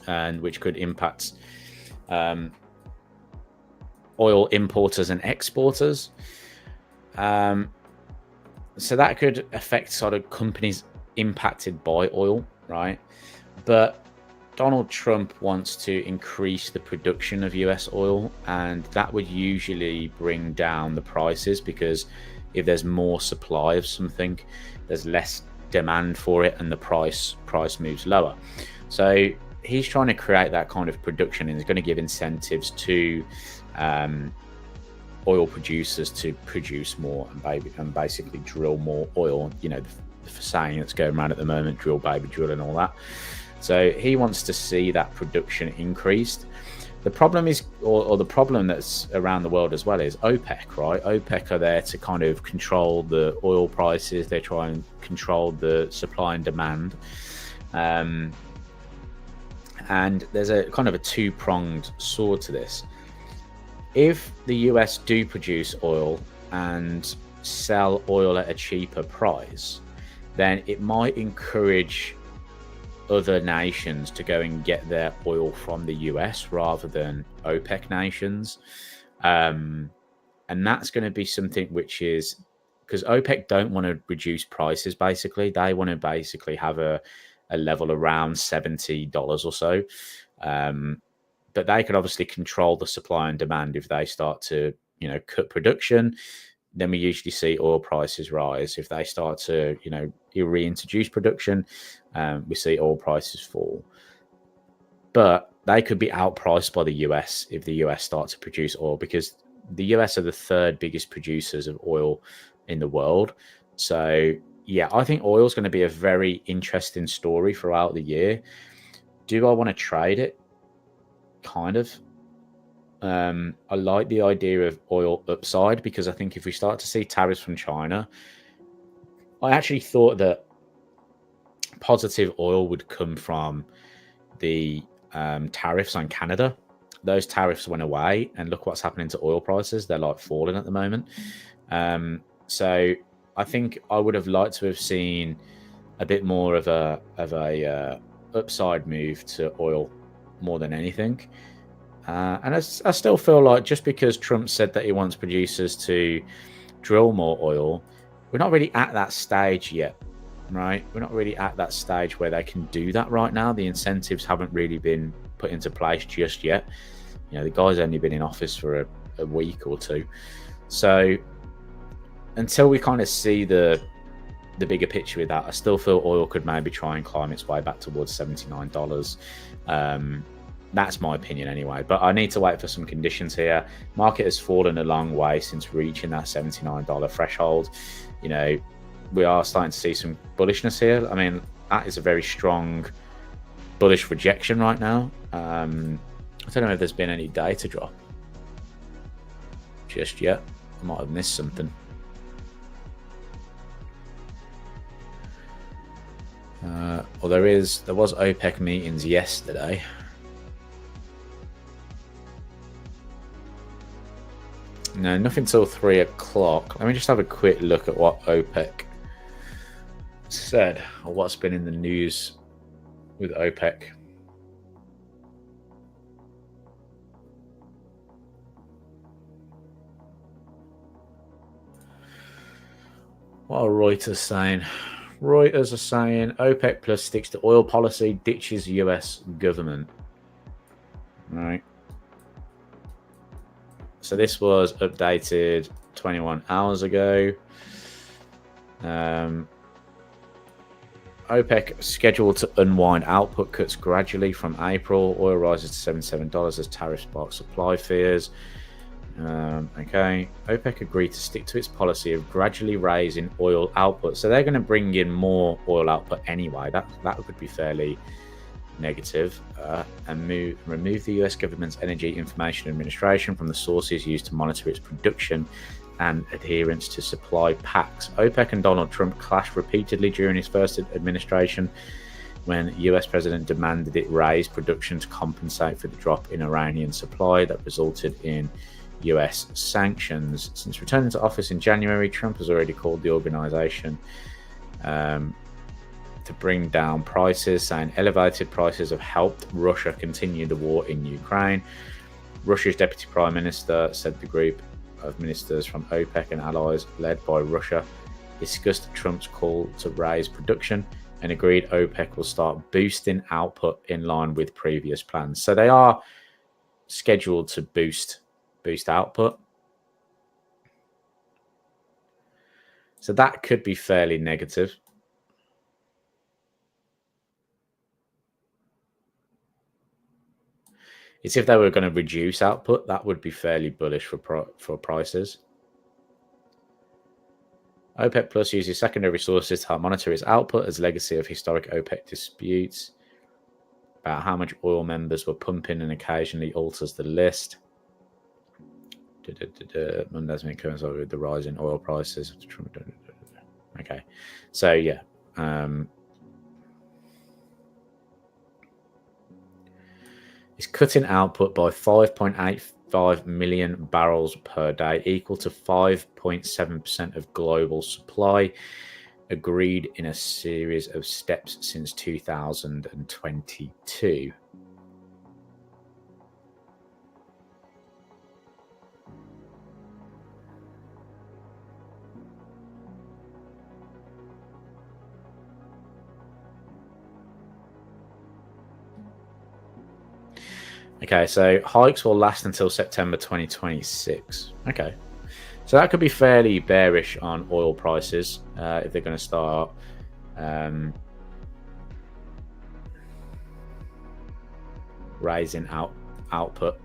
[SPEAKER 1] and which could impact oil importers and exporters. So that could affect sort of companies impacted by oil, right? But Donald Trump wants to increase the production of US oil, and that would usually bring down the prices, because if there's more supply of something, there's less demand for it, and the price moves lower. So he's trying to create that kind of production, and he's going to give incentives to oil producers to produce more and basically drill more oil. The saying that's going around at the moment, drill baby drill and all that. So he wants to see that production increased. The problem is, or the problem that's around the world as well, is OPEC, right? OPEC are there to kind of control the oil prices. They try and control the supply and demand. And there's a kind of a two-pronged sword to this. If the US do produce oil and sell oil at a cheaper price, then it might encourage other nations to go and get their oil from the US rather than OPEC nations. And that's going to be something which is, because OPEC don't want to reduce prices, basically. They want to basically have a level around $70 or so. But they could obviously control the supply and demand if they start to, cut production. then we usually see oil prices rise. If they start to, reintroduce production, we see oil prices fall. But they could be outpriced by the US if the US start to produce oil, because the US are the third biggest producers of oil in the world. So, yeah, I think oil is going to be a very interesting story throughout the year. Do I want to trade it? Kind of. I like the idea of oil upside, because I think if we start to see tariffs from China, I actually thought that positive oil would come from the tariffs on Canada. Those tariffs went away, and look what's happening to oil prices. They're like falling at the moment. So I think I would have liked to have seen a bit more of a upside move to oil more than anything. And I still feel like just because Trump said that he wants producers to drill more oil, we're not really at that stage yet, right? We're not really at that stage where they can do that right now. The incentives haven't really been put into place just yet. The guy's only been in office for a week or two. So until we kind of see the bigger picture with that, I still feel oil could maybe try and climb its way back towards $79. That's my opinion anyway, but I need to wait for some conditions here. Market has fallen a long way since reaching that $79 threshold. We are starting to see some bullishness here. I mean, that is a very strong bullish rejection right now. I don't know if there's been any data drop just yet. I might have missed something. Well, there was OPEC meetings yesterday. No, nothing till 3 o'clock. Let me just have a quick look at what OPEC said, or what's been in the news with OPEC. What are Reuters saying? Reuters are saying OPEC Plus sticks to oil policy, ditches US government. All right. So this was updated 21 hours ago. OPEC scheduled to unwind output cuts gradually from April. Oil rises to $77 as tariffs spark supply fears. Okay. OPEC agreed to stick to its policy of gradually raising oil output. So they're going to bring in more oil output anyway. That would be fairly negative, and remove the US government's Energy Information Administration from the sources used to monitor its production and adherence to supply pacts. OPEC and Donald Trump clashed repeatedly during his first administration, when US President demanded it raise production to compensate for the drop in Iranian supply that resulted in US sanctions. Since returning to office in January, Trump has already called the organization to bring down prices, saying elevated prices have helped Russia continue the war in Ukraine. Russia's deputy prime minister said the group of ministers from OPEC and allies led by Russia discussed Trump's call to raise production and agreed OPEC will start boosting output in line with previous plans. So they are scheduled to boost output. So that could be fairly negative. It's if they were going to reduce output, that would be fairly bullish for prices. OPEC Plus uses secondary sources to help monitor its output as legacy of historic OPEC disputes about how much oil members were pumping, and occasionally alters the list. Monday's meeting coincides with the rise in oil prices. Okay, so yeah. It's cutting output by 5.85 million barrels per day, equal to 5.7% of global supply, agreed in a series of steps since 2022. Okay, so hikes will last until September 2026. Okay. So that could be fairly bearish on oil prices if they're going to start raising output.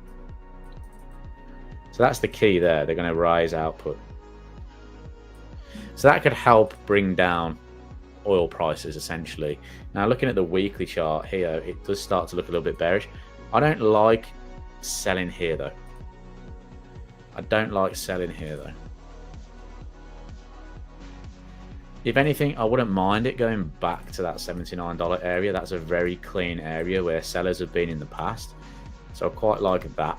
[SPEAKER 1] So that's the key there. They're going to raise output. So that could help bring down oil prices essentially. Now looking at the weekly chart here, it does start to look a little bit bearish. I don't like selling here though. If anything, I wouldn't mind it going back to that $79 area. That's a very clean area where sellers have been in the past. So I quite like that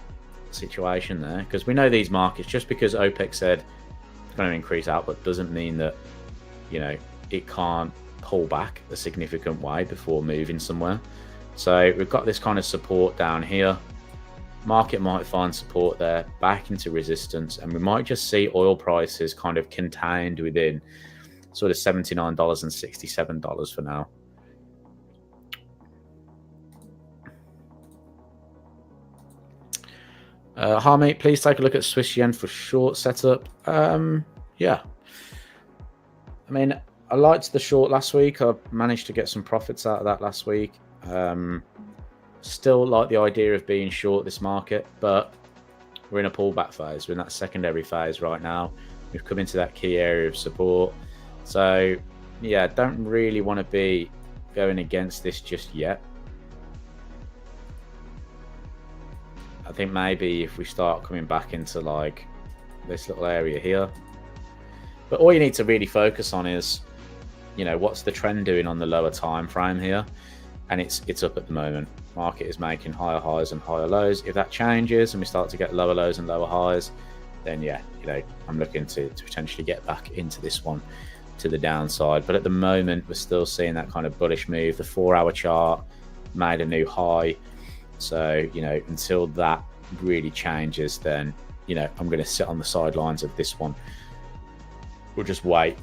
[SPEAKER 1] situation there, because we know these markets, just because OPEC said it's going to increase output doesn't mean that, you know, it can't pull back a significant way before moving somewhere. So we've got this kind of support down here. Market might find support there, back into resistance, and we might just see oil prices kind of contained within sort of $79 and $67 for now. Harmeet, please take a look at Swiss yen for short setup. Yeah, I mean, I liked the short last week. I managed to get some profits out of that last week. Still like the idea of being short this market, but we're in a pullback phase. We're in that secondary phase right now. We've come into that key area of support. So yeah, don't really want to be going against this just yet. I think maybe if we start coming back into like this little area here, but all you need to really focus on is, you know, what's the trend doing on the lower time frame here, and it's up at the moment. Market is making higher highs and higher lows. If that changes and we start to get lower lows and lower highs, then yeah, you know, I'm looking to potentially get back into this one to the downside. But at the moment, we're still seeing that kind of bullish move. The 4-hour chart made a new high. So, you know, until that really changes, then, you know, I'm going to sit on the sidelines of this one. We'll just wait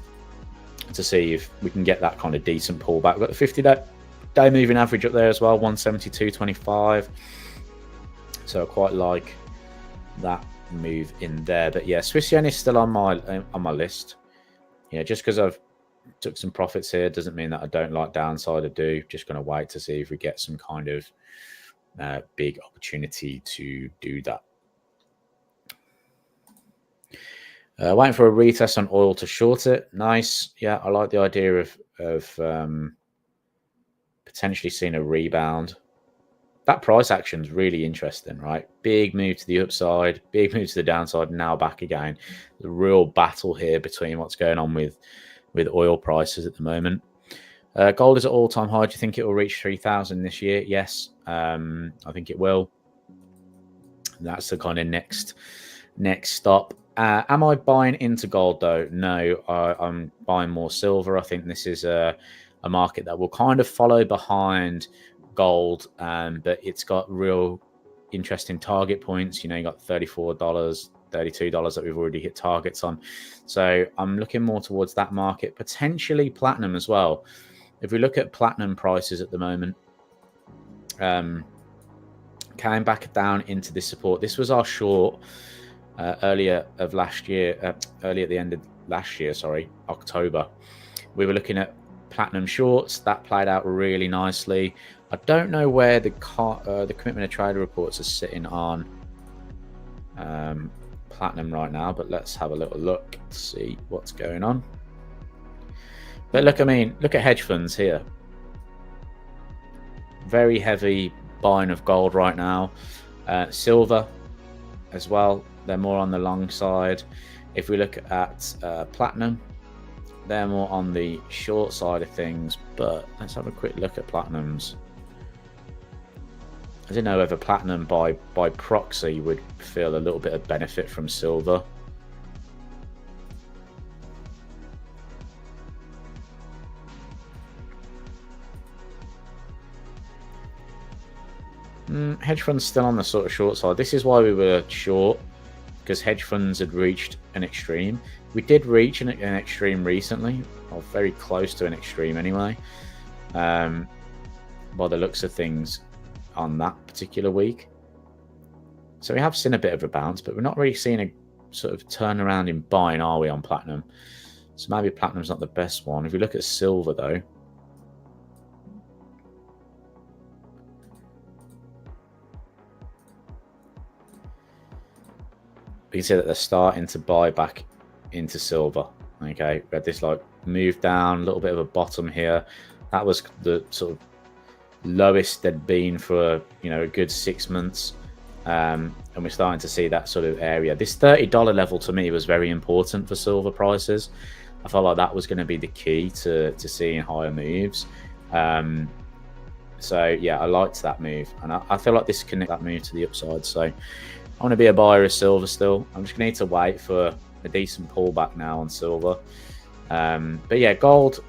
[SPEAKER 1] to see if we can get that kind of decent pullback. We've got the 50-day moving average up there as well, 172.25. So I quite like that move in there. But yeah, Swiss yen is still on my list. Yeah, just because I've took some profits here doesn't mean that I don't like downside. I do. Just going to wait to see if we get some kind of big opportunity to do that. Waiting for a retest on oil to short it. Nice. Yeah, I like the idea of potentially seeing a rebound. That price action is really interesting, right? Big move to the upside, big move to the downside, now back again. The real battle here between what's going on with oil prices at the moment. Gold is at all-time high. Do you think it will reach 3,000 this year? Yes, I think it will. That's the kind of next stop. Am I buying into gold though? No, I'm buying more silver. I think this is a market that will kind of follow behind gold, but it's got real interesting target points. You know, you got $34, $32 that we've already hit targets on. So I'm looking more towards that market, potentially platinum as well. If we look at platinum prices at the moment, came back down into this support. This was our short earlier at the end of last year, sorry, October. We were looking at platinum shorts. That played out really nicely. I don't know where the commitment of trader reports are sitting on platinum right now, but let's have a little look to see what's going on. But look, I mean, look at hedge funds here. Very heavy buying of gold right now. Silver as well. They're more on the long side. If we look at platinum, they're more on the short side of things. But let's have a quick look at platinums. I don't know whether platinum by proxy would feel a little bit of benefit from silver. Hedge funds still on the sort of short side. This is why we were short, because hedge funds had reached an extreme. We did reach an extreme recently, or very close to an extreme anyway, by the looks of things on that particular week. So we have seen a bit of a bounce, but we're not really seeing sort of turnaround in buying, are we, on platinum? So maybe platinum's not the best one. If we look at silver, though, we can see that they're starting to buy back into silver. Okay, we had this like move down, a little bit of a bottom here. That was the sort of lowest they'd been for a good 6 months, and we're starting to see that sort of area. This $30 level to me was very important for silver prices. I felt like that was going to be the key to seeing higher moves. So yeah, I liked that move, and I feel like this can connect that move to the upside. So I want to be a buyer of silver still. I'm just going to need to wait for a decent pullback now on silver. But yeah, gold,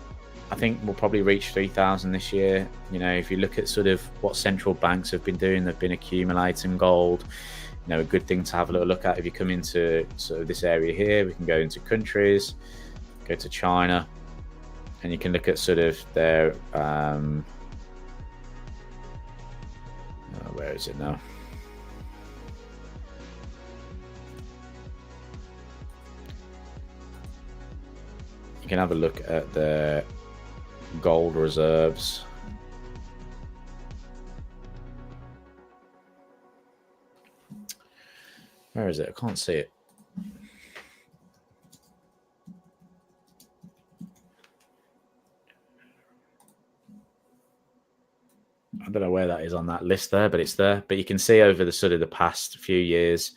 [SPEAKER 1] I think we'll probably reach 3,000 this year. If you look at sort of what central banks have been doing, they've been accumulating gold. A good thing to have a little look at. If you come into sort of this area here, we can go into countries, go to China, and you can look at sort of their where is it now? You can have a look at the gold reserves. Where is it? I can't see it. I don't know where that is on that list there, but it's there. But you can see over the sort of the past few years,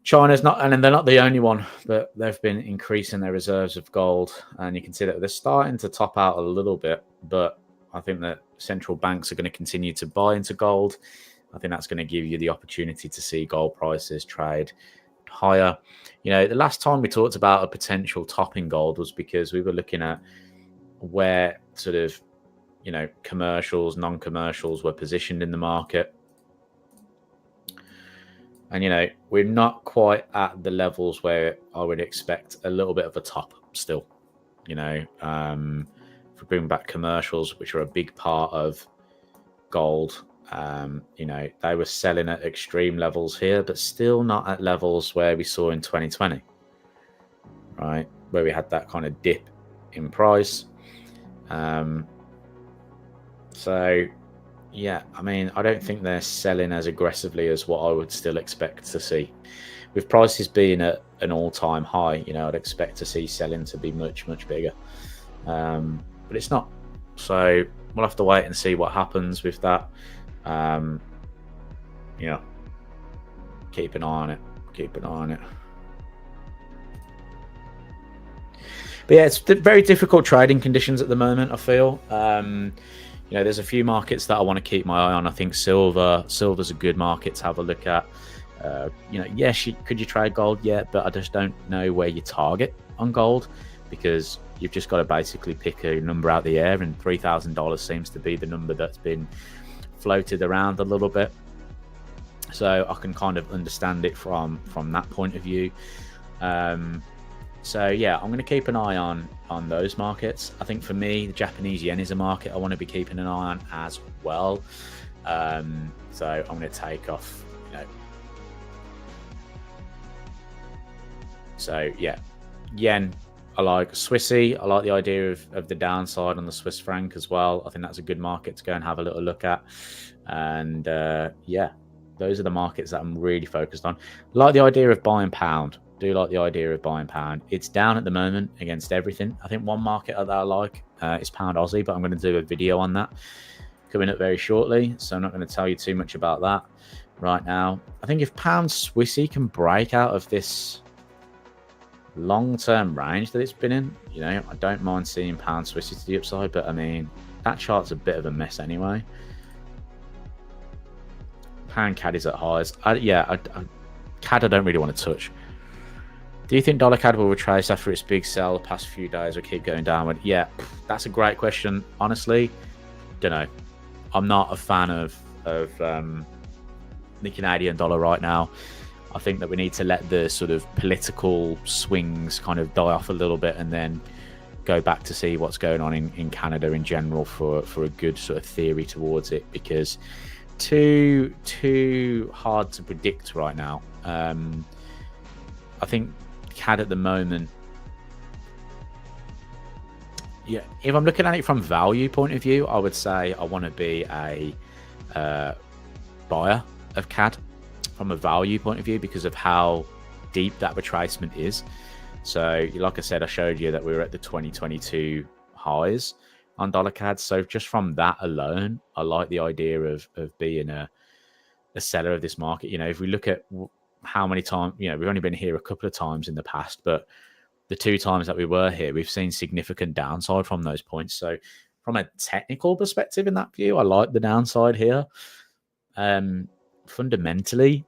[SPEAKER 1] China's not, and they're not the only one, but they've been increasing their reserves of gold, and you can see that they're starting to top out a little bit. But I think that central banks are going to continue to buy into gold. I think that's going to give you the opportunity to see gold prices trade higher. The last time we talked about a potential top in gold was because we were looking at where sort of commercials, non-commercials were positioned in the market. And, we're not quite at the levels where I would expect a little bit of a top still. If we bring back commercials, which are a big part of gold, they were selling at extreme levels here, but still not at levels where we saw in 2020, right? Where we had that kind of dip in price. So yeah, I don't think they're selling as aggressively as what I would still expect to see. With prices being at an all-time high, I'd expect to see selling to be much, much bigger. But it's not. So we'll have to wait and see what happens with that. Keep an eye on it. But yeah, it's very difficult trading conditions at the moment, I feel. There's a few markets that I want to keep my eye on. I think silver's a good market to have a look at. Yes, could you trade gold? Yeah, but I just don't know where you target on gold, because you've just got to basically pick a number out the air, and $3,000 seems to be the number that's been floated around a little bit. So I can kind of understand it from that point of view. So yeah, I'm going to keep an eye on those markets. I think for me, the Japanese yen is a market I want to be keeping an eye on as well. So I'm going to take off, So yeah, yen, I like Swissy. I like the idea of the downside on the Swiss franc as well. I think that's a good market to go and have a little look at. And yeah, those are the markets that I'm really focused on. I like the idea of buying pound. Do like the idea of buying pound. It's down at the moment against everything. I think one market that I like is pound Aussie, but I'm going to do a video on that coming up very shortly. So I'm not going to tell you too much about that right now. I think if pound Swissy can break out of this long-term range that it's been in, I don't mind seeing pound Swissy to the upside, but that chart's a bit of a mess anyway. Pound CAD is at highs. CAD I don't really want to touch. Do you think dollar CAD will retrace after its big sell the past few days or keep going downward? Yeah, that's a great question. Honestly, don't know. I'm not a fan of the Canadian dollar right now. I think that we need to let the sort of political swings kind of die off a little bit, and then go back to see what's going on in Canada in general for a good sort of theory towards it, because too hard to predict right now. I think CAD at the moment, yeah, if I'm looking at it from value point of view, I would say I want to be a buyer of CAD from a value point of view because of how deep that retracement is. So like I said, I showed you that we were at the 2022 highs on dollar CAD. So just from that alone, I like the idea of being a seller of this market. You know, if we look at how many times, you know, we've only been here a couple of times in the past, but the 2 times that we were here, we've seen significant downside from those points. So from a technical perspective in that view, I like the downside here. Fundamentally,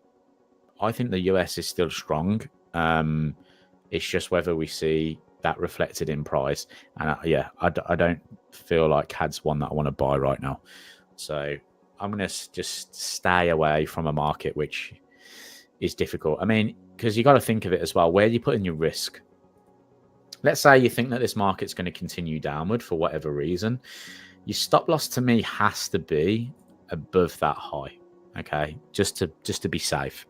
[SPEAKER 1] I think the US is still strong. It's just whether we see that reflected in price. And yeah, I don't feel like CAD's one that I want to buy right now. So I'm going to just stay away from a market which is difficult. I mean, because you got to think of it as well. Where you put in your risk? Let's say you think that this market's going to continue downward for whatever reason. Your stop loss to me has to be above that high. Okay, just to be safe.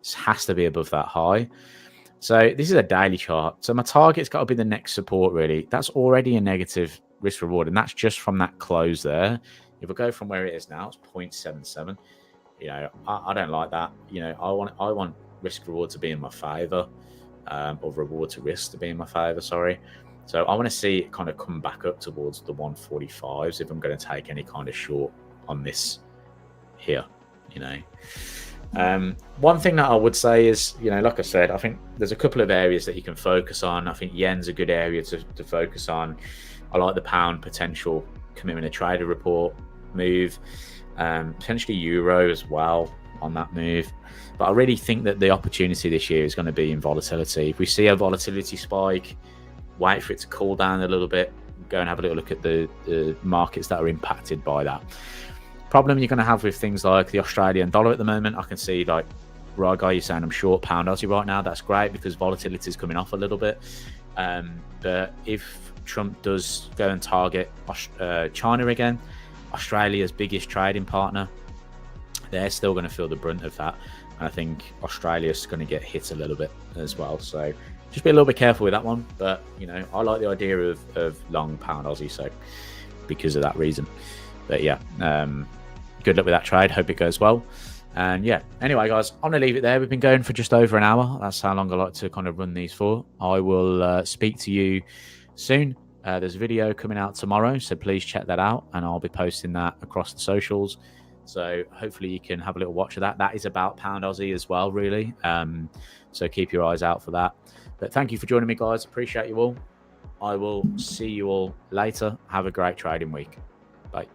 [SPEAKER 1] It has to be above that high. So this is a daily chart. So my target's got to be the next support, really. That's already a negative risk reward, and that's just from that close there. If we go from where it is now, it's 0.77. You know, I don't like that. You know, I want risk reward to be in my favor, or reward to risk to be in my favor. Sorry. So I want to see it kind of come back up towards the 145s if I'm going to take any kind of short on this here. You know, one thing that I would say is, you know, like I said, I think there's a couple of areas that you can focus on. I think yen's a good area to focus on. I like the pound potential commitment of trader report move, potentially euro as well on that move. But I really think that the opportunity this year is going to be in volatility. If we see a volatility spike, wait for it to cool down a little bit, go and have a little look at the markets that are impacted by that. Problem you're going to have with things like the Australian dollar at the moment, I can see like right guy, you're saying I'm short pound Aussie right now. That's great because volatility is coming off a little bit. But if Trump does go and target China again, Australia's biggest trading partner, they're still going to feel the brunt of that. And I think Australia's going to get hit a little bit as well. So just be a little bit careful with that one. But, you know, I like the idea of long pound Aussie, so because of that reason. But yeah, good luck with that trade. Hope it goes well. And yeah, anyway, guys, I'm going to leave it there. We've been going for just over an hour. That's how long I like to kind of run these for. I will speak to you soon. There's a video coming out tomorrow, so please check that out. And I'll be posting that across the socials. So hopefully you can have a little watch of that. That is about pound Aussie as well, really. So keep your eyes out for that. But thank you for joining me, guys. Appreciate you all. I will see you all later. Have a great trading week. Bye.